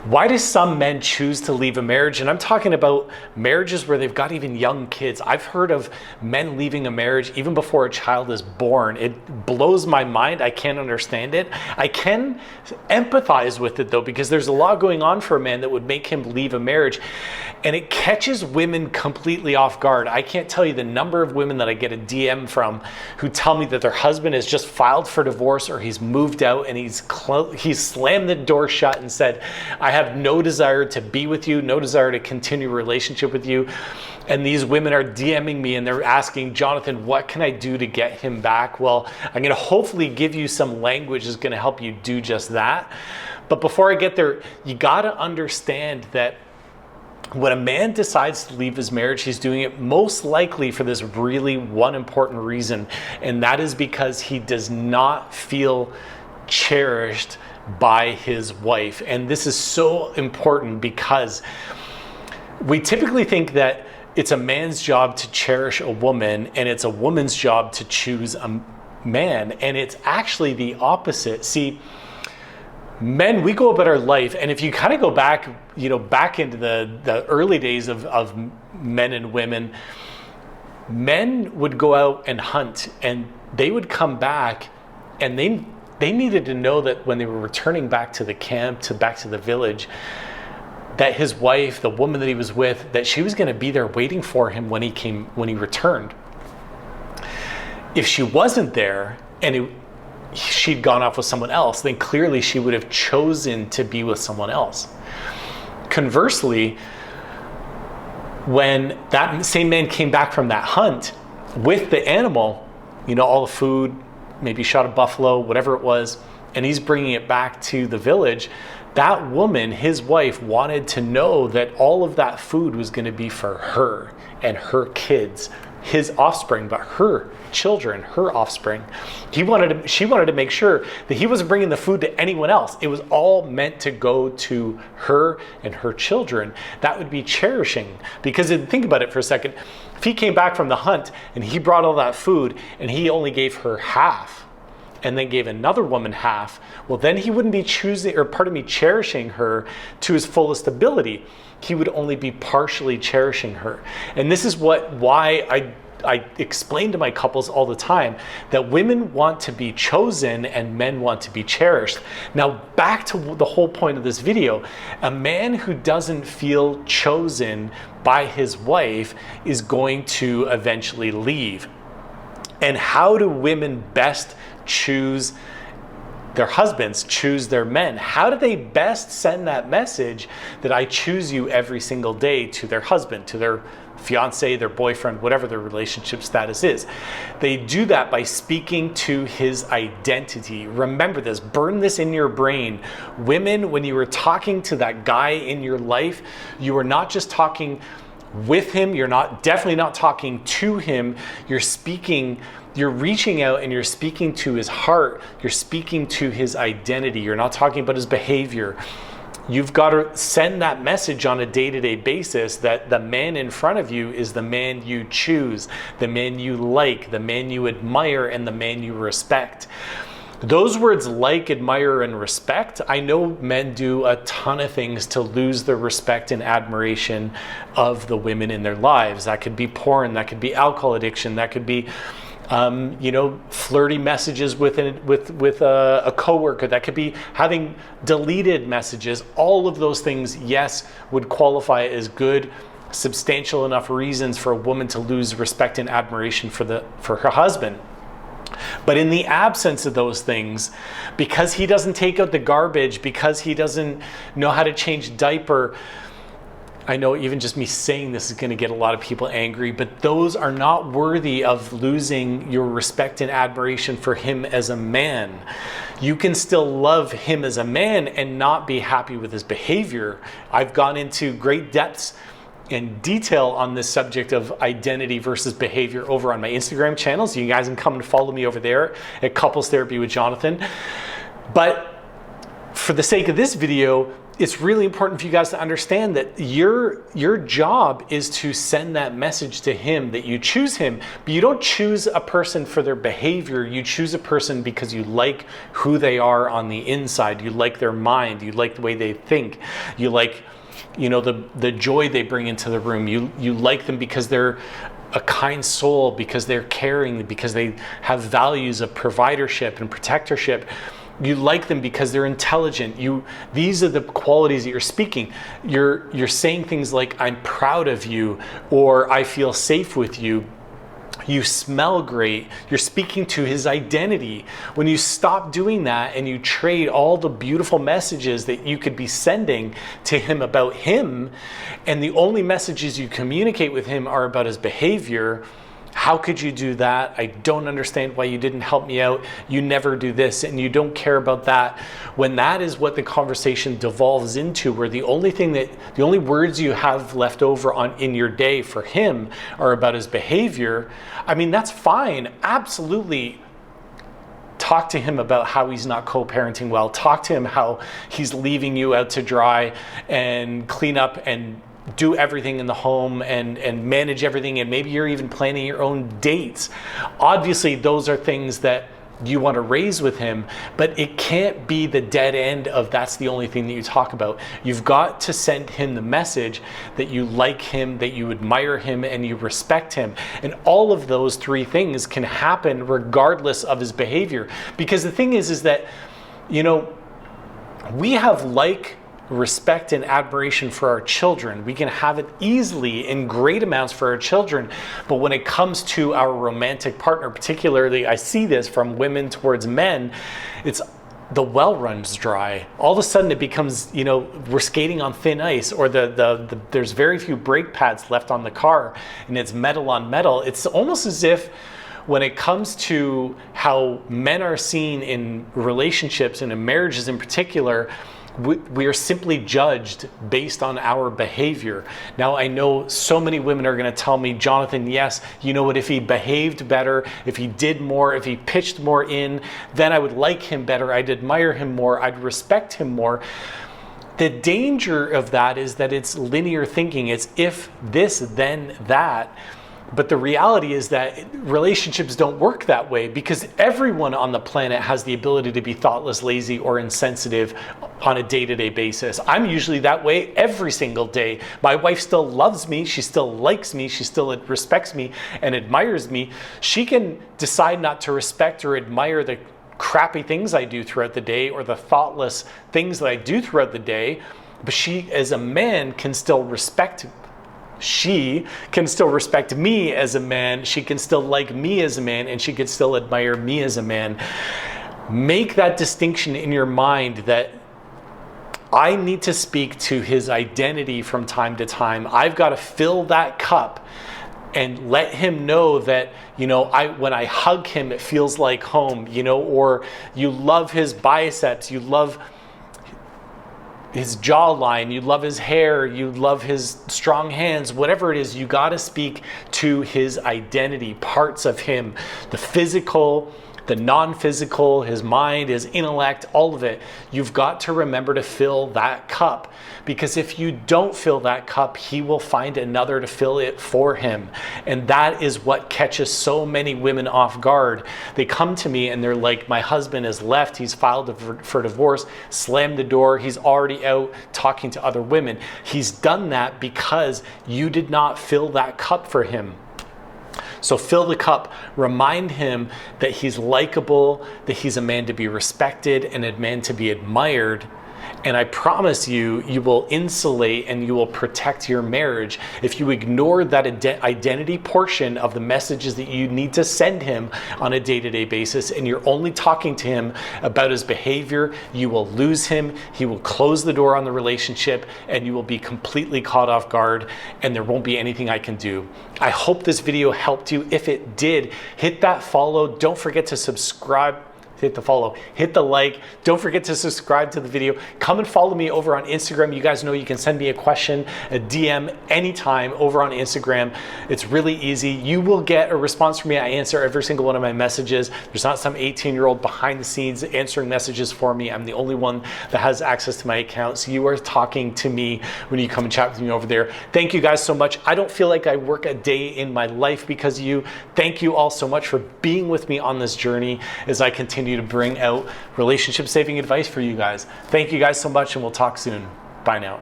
Why do some men choose to leave a marriage? And I'm talking about marriages where they've got even young kids. I've heard of men leaving a marriage even before a child is born. It blows my mind. I can't understand it. I can empathize with it though, because there's a lot going on for a man that would make him leave a marriage. And it catches women completely off guard. I can't tell you the number of women that I get a DM from who tell me that their husband has just filed for divorce or he's moved out and he's slammed the door shut and said, I have no desire to be with you, no desire to continue a relationship with you. And these women are DMing me and they're asking, Jonathan, what can I do to get him back? Well, I'm going to hopefully give you some language that's going to help you do just that. But before I get there, you got to understand that when a man decides to leave his marriage, he's doing it most likely for this really one important reason, and that is because he does not feel cherished by his wife. And this is so important because we typically think that it's a man's job to cherish a woman and it's a woman's job to choose a man, and it's actually the opposite. See, men, we go about our life, and if you kind of go back, back into the early days of men and women, men would go out and hunt, and they would come back, and they needed to know that when they were returning back to the camp, back to the village, that his wife, the woman that he was with, that she was going to be there waiting for him when he returned. If she wasn't there, and she'd gone off with someone else, then clearly she would have chosen to be with someone else. Conversely, when that same man came back from that hunt with the animal, all the food, maybe shot a buffalo, whatever it was, and he's bringing it back to the village, that woman, his wife, wanted to know that all of that food was going to be for her and her kids, his offspring, but her children, her offspring. She wanted to make sure that he wasn't bringing the food to anyone else. It was all meant to go to her and her children. That would be cherishing, because think about it for a second. If he came back from the hunt and he brought all that food and he only gave her half and then gave another woman half, well, then he wouldn't be cherishing her to his fullest ability. He would only be partially cherishing her. And this is why I explain to my couples all the time that women want to be chosen and men want to be cherished. Now, back to the whole point of this video, a man who doesn't feel chosen by his wife is going to eventually leave. And how do women best choose their husbands, choose their men? How do they best send that message that I choose you every single day to their husband, to their fiance, their boyfriend, whatever their relationship status is? They do that by speaking to his identity. Remember this, burn this in your brain. Women, when you were talking to that guy in your life, you were not just talking with him, definitely not talking to him, you're reaching out and you're speaking to his heart, you're speaking to his identity, you're not talking about his behavior. You've got to send that message on a day-to-day basis that the man in front of you is the man you choose, the man you like, the man you admire, and the man you respect. Those words, like, admire, and respect, I know men do a ton of things to lose the respect and admiration of the women in their lives. That could be porn, that could be alcohol addiction, that could be flirty messages with a coworker, that could be having deleted messages. All of those things, yes, would qualify as good, substantial enough reasons for a woman to lose respect and admiration for her husband. But in the absence of those things, because he doesn't take out the garbage, because he doesn't know how to change diaper, I know even just me saying this is going to get a lot of people angry, but those are not worthy of losing your respect and admiration for him as a man. You can still love him as a man and not be happy with his behavior. I've gone into great depths and detail on this subject of identity versus behavior over on my Instagram channel, so you guys can come and follow me over there at Couples Therapy with Jonathan. But for the sake of this video, it's really important for you guys to understand that your job is to send that message to him, that you choose him, but you don't choose a person for their behavior. You choose a person because you like who they are on the inside. You like their mind. You like the way they think. You like, the joy they bring into the room. You like them because they're a kind soul, because they're caring, because they have values of providership and protectorship. You like them because they're intelligent. These are the qualities that you're speaking. You're saying things like, I'm proud of you, or I feel safe with you. You smell great. You're speaking to his identity. When you stop doing that and you trade all the beautiful messages that you could be sending to him about him, and the only messages you communicate with him are about his behavior, how could you do that? I don't understand why you didn't help me out. You never do this, and you don't care about that. When that is what the conversation devolves into, where the only words you have left over in your day for him are about his behavior, I mean, that's fine. Absolutely. Talk to him about how he's not co-parenting well. Talk to him how he's leaving you out to dry, and clean up and do everything in the home and manage everything, and maybe you're even planning your own dates. Obviously, those are things that you want to raise with him, but it can't be the dead end of that's the only thing that you talk about. You've got to send him the message that you like him, that you admire him, and you respect him. And all of those three things can happen regardless of his behavior. Because the thing is that, we have respect and admiration for our children. We can have it easily in great amounts for our children, but when it comes to our romantic partner, particularly, I see this from women towards men, it's the well runs dry. All of a sudden it becomes, we're skating on thin ice, or there's very few brake pads left on the car, and it's metal on metal. It's almost as if when it comes to how men are seen in relationships and in marriages in particular, we are simply judged based on our behavior. Now, I know so many women are going to tell me, Jonathan, yes, you know what, if he behaved better, if he did more, if he pitched more in, then I would like him better, I'd admire him more, I'd respect him more. The danger of that is that it's linear thinking. It's if this, then that. But the reality is that relationships don't work that way, because everyone on the planet has the ability to be thoughtless, lazy, or insensitive on a day-to-day basis. I'm usually that way every single day. My wife still loves me. She still likes me. She still respects me and admires me. She can decide not to respect or admire the crappy things I do throughout the day, or the thoughtless things that I do throughout the day. But she, as a man, can still respect She can still respect me as a man, she can still like me as a man, and she can still admire me as a man. Make that distinction in your mind, that I need to speak to his identity from time to time. I've got to fill that cup and let him know that, when I hug him, it feels like home, or you love his biceps, you love his jawline, you love his hair, you love his strong hands, whatever it is, you got to speak to his identity, parts of him, the physical, the non-physical, his mind, his intellect, all of it. You've got to remember to fill that cup, because if you don't fill that cup, he will find another to fill it for him. And that is what catches so many women off guard. They come to me and they're like, my husband has left, he's filed for divorce, slammed the door, he's already out talking to other women. He's done that because you did not fill that cup for him. So fill the cup, remind him that he's likable, that he's a man to be respected and a man to be admired. And I promise you, you will insulate and you will protect your marriage. If you ignore that identity portion of the messages that you need to send him on a day-to-day basis, and you're only talking to him about his behavior, you will lose him, he will close the door on the relationship, and you will be completely caught off guard, and there won't be anything I can do. I hope this video helped you. If it did, hit that follow. Don't forget to subscribe hit the follow, hit the like. Don't forget to subscribe to the video. Come and follow me over on Instagram. You guys know you can send me a question, a DM anytime over on Instagram. It's really easy. You will get a response from me. I answer every single one of my messages. There's not some 18-year-old behind the scenes answering messages for me. I'm the only one that has access to my account. So you are talking to me when you come and chat with me over there. Thank you guys so much. I don't feel like I work a day in my life because of you. Thank you all so much for being with me on this journey as I continue to bring out relationship saving advice for you guys. Thank you guys so much, and we'll talk soon. Bye now.